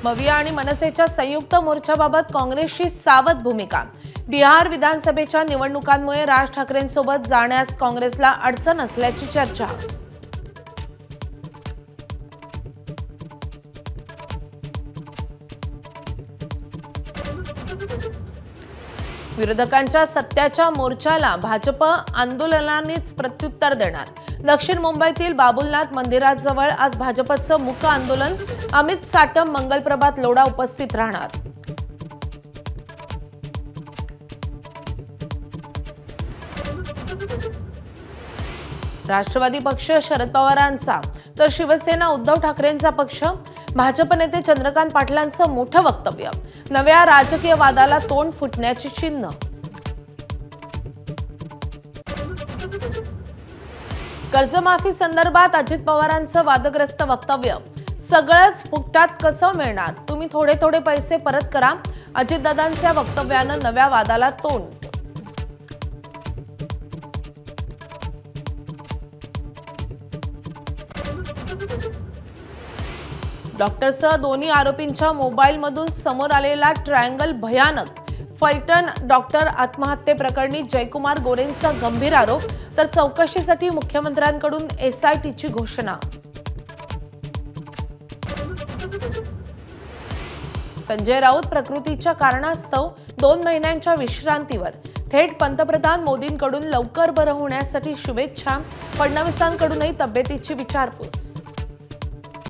मविया आणि मनसेच्या संयुक्त मोर्चाबाबत काँग्रेसची सावध भूमिका। बिहार विधानसभेच्या निवडणुकांमुळे राज ठाकरेंसोबत जाण्यास काँग्रेसला अडचण असल्याची चर्चा। विरोधकांच्या सत्याच्या मोर्चाला भाजप आंदोलनानेच प्रत्युत्तर देणार। दक्षिण मुंबईतील बाबुलनाथ मंदिराजवळ आज भाजपचं मूक आंदोलन। अमित साटम, मंगलप्रभात लोढा उपस्थित राहणार। राष्ट्रवादी पक्ष शरद पवारांचा तर शिवसेना उद्धव ठाकरेंचा पक्ष। भाजप नेते चंद्रकांत पाटलांचं मोठं वक्तव्य। नव्या राजकीय वादाला तोंड फुटण्याची चिन्ह। कर्जमाफी संदर्भात अजित पवारांचं वादग्रस्त वक्तव्य। सगळंच फुकटात कसं मिळणार, तुम्ही थोडे थोडे पैसे परत करा। अजितदादांच्या वक्तव्यानं नव्या वादाला तोंड। डॉक्टरसह दोन्ही आरोपींच्या मोबाईलमधून समोर आलेला ट्रायंगल भयानक। फलटण डॉक्टर आत्महत्येप्रकरणी जयकुमार गोरेंचा गंभीर आरोप, तर चौकशीसाठी मुख्यमंत्र्यांकडून SITची घोषणा। संजय राऊत प्रकृतीच्या कारणास्तव 2 महिन्यांच्या विश्रांतीवर। थेट पंतप्रधान मोदींकडून लवकर बरं होण्यासाठी शुभेच्छा। फडणवीसांकडूनही तब्येतीची विचारपूस।